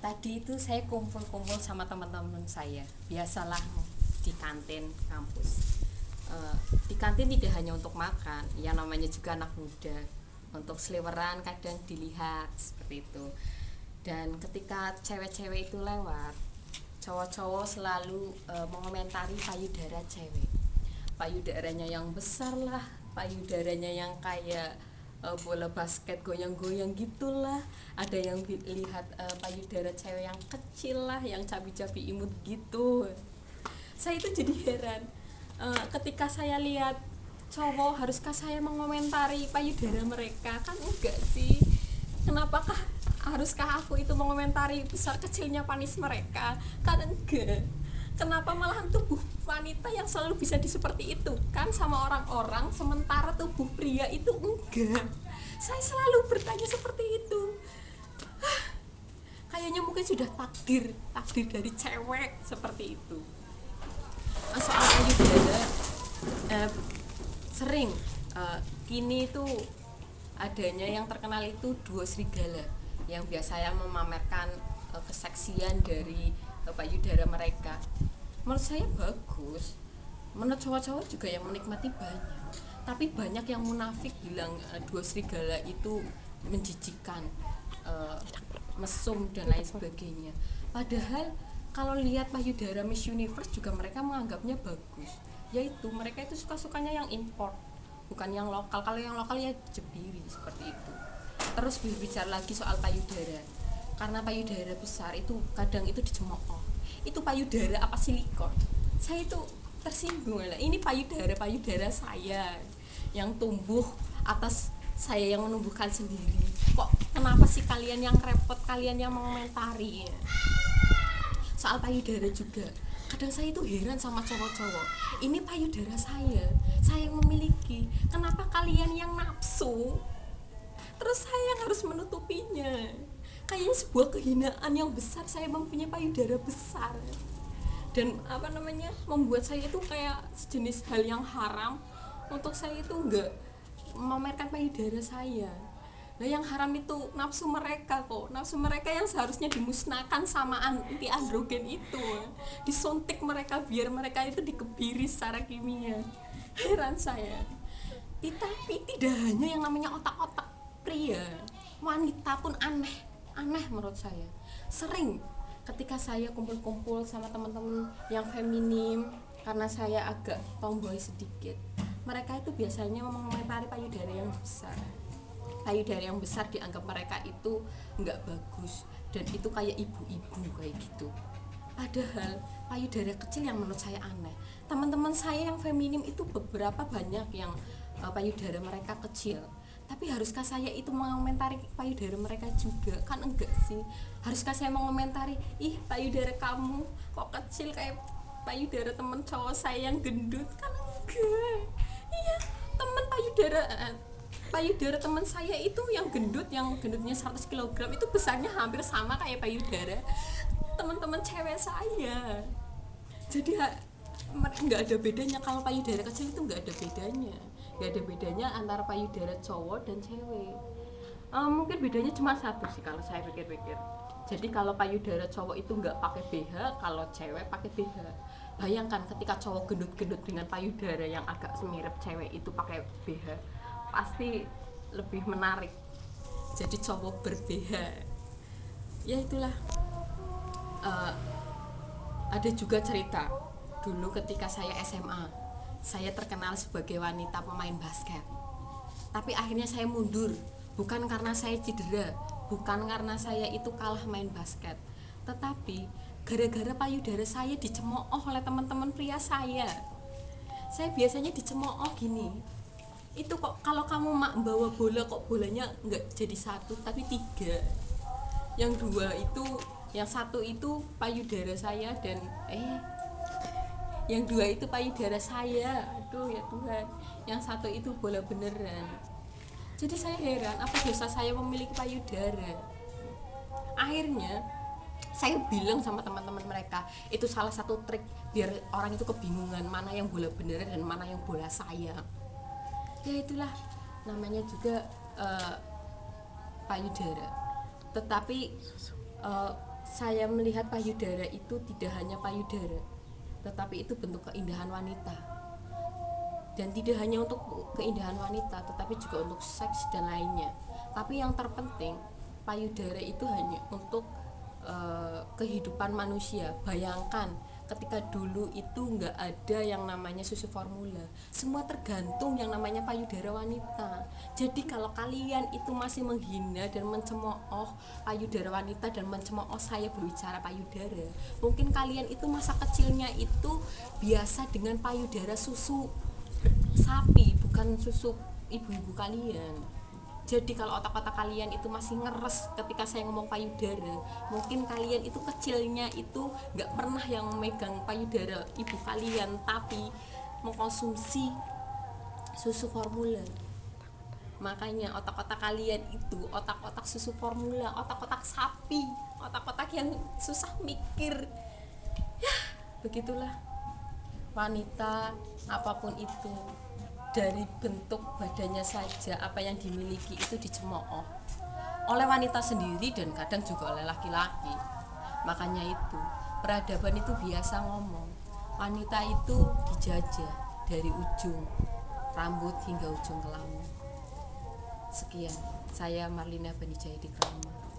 Tadi itu saya kumpul-kumpul sama teman-teman saya. Biasalah di kantin kampus. Eh, di kantin tidak hanya untuk makan, ya namanya juga anak muda. Untuk seliweran kadang dilihat seperti itu. Dan ketika cewek-cewek itu lewat, cowok-cowok selalu mengomentari payudara cewek. Payudaranya yang besar lah, payudaranya yang kayak bola basket goyang-goyang gitulah. Ada yang lihat payudara cewek yang kecil lah, yang cabi-cabi imut gitu. Saya itu jadi heran. Ketika saya lihat cowok, haruskah saya mengomentari payudara mereka? Kan enggak sih. Kenapakah haruskah aku itu mengomentari besar kecilnya panis mereka? Kan enggak. Kenapa malahan tubuh wanita yang selalu bisa seperti itu kan sama orang-orang, sementara tubuh pria itu enggak? Saya selalu bertanya seperti itu. Kayaknya mungkin sudah takdir dari cewek seperti itu. Soal payudara, sering kini itu adanya yang terkenal itu duo serigala yang biasanya memamerkan keseksian dari payudara mereka. Menurut saya bagus. Menurut cowok-cowok juga yang menikmati banyak. Tapi banyak yang munafik bilang duo serigala itu menjijikan, mesum dan lain sebagainya. Padahal kalau lihat payudara Miss Universe juga mereka menganggapnya bagus. Yaitu mereka itu suka-sukanya yang import, bukan yang lokal. Kalau yang lokal ya jebiri seperti itu. Terus berbicara lagi soal payudara, karena payudara besar itu kadang itu dicemooh. Itu payudara apa silikon? Saya itu tersinggung lah. Ini payudara saya yang tumbuh atas saya yang menumbuhkan sendiri. Kok kenapa sih kalian yang repot, kalian yang mengomentari? Soal payudara juga kadang saya itu heran sama cowok-cowok. Ini payudara saya yang memiliki, kenapa kalian yang nafsu terus saya yang harus menutupinya? Kayaknya sebuah kehinaan yang besar saya mempunyai payudara besar, dan membuat saya itu kayak sejenis hal yang haram untuk saya itu enggak memamerkan payudara saya. Nah yang haram itu nafsu mereka kok, nafsu mereka yang seharusnya dimusnahkan sama anti androgen itu, disuntik mereka biar mereka itu dikebiri secara kimia. Heran saya. Tapi tidak hanya yang namanya otak-otak pria, wanita pun aneh menurut saya. Sering ketika saya kumpul-kumpul sama teman-teman yang feminim, karena saya agak tomboy sedikit, mereka itu biasanya mengomentari payudara yang besar. Payudara yang besar dianggap mereka itu nggak bagus dan itu kayak ibu-ibu kayak gitu. Padahal payudara kecil yang menurut saya aneh. Teman-teman saya yang feminim itu beberapa banyak yang payudara mereka kecil. Tapi haruskah saya itu mengomentari payudara mereka juga? Kan enggak sih. Haruskah saya mengomentari, ih payudara kamu kok kecil kayak payudara temen cowok saya yang gendut? Kan enggak. Iya, temen payudara teman saya itu yang gendutnya 100 kg itu besarnya hampir sama kayak payudara teman-teman cewek saya. Jadi nggak ada bedanya. Kalau payudara kecil itu nggak ada bedanya antara payudara cowok dan cewek. Mungkin bedanya cuma satu sih kalau saya pikir-pikir. Jadi kalau payudara cowok itu nggak pakai BH, kalau cewek pakai BH. Bayangkan ketika cowok gendut-gendut dengan payudara yang agak semirip cewek itu pakai BH, pasti lebih menarik. Jadi cowok ber-BH. Ya itulah. Ada juga cerita dulu ketika saya SMA. Saya terkenal sebagai wanita pemain basket. Tapi akhirnya saya mundur, bukan karena saya cedera, bukan karena saya itu kalah main basket, tetapi gara-gara payudara saya dicemooh oleh teman-teman pria saya. Saya biasanya dicemooh gini, itu kok kalau kamu bawa bola kok bolanya nggak jadi satu tapi tiga. Yang dua itu, yang satu itu payudara saya dan yang dua itu payudara saya. Aduh ya Tuhan, yang satu itu bola beneran. Jadi saya heran, apa dosa saya memiliki payudara? Akhirnya saya bilang sama teman-teman mereka, itu salah satu trik biar orang itu kebingungan mana yang bola beneran dan mana yang bola saya. Ya itulah, namanya juga payudara. Tetapi saya melihat payudara itu tidak hanya payudara, tetapi itu bentuk keindahan wanita. Dan tidak hanya untuk keindahan wanita, tetapi juga untuk seks dan lainnya. Tapi yang terpenting, payudara itu hanya untuk kehidupan manusia. Bayangkan ketika dulu itu nggak ada yang namanya susu formula, semua tergantung yang namanya payudara wanita. Jadi kalau kalian itu masih menghina dan mencemooh payudara wanita dan mencemooh saya berbicara payudara, mungkin kalian itu masa kecilnya itu biasa dengan payudara susu sapi, bukan susu ibu-ibu kalian. Jadi kalau otak-otak kalian itu masih ngeres ketika saya ngomong payudara, mungkin kalian itu kecilnya itu nggak pernah yang memegang payudara ibu kalian, tapi mengkonsumsi susu formula. Makanya otak-otak kalian itu otak-otak susu formula, otak-otak sapi, otak-otak yang susah mikir. Ya, begitulah wanita apapun itu, dari bentuk badannya saja, apa yang dimiliki itu dicemooh oleh wanita sendiri dan kadang juga oleh laki-laki. Makanya itu peradaban itu biasa ngomong wanita itu dijajah dari ujung rambut hingga ujung kelamin. Sekian, saya Marlina Banijaya di Krama.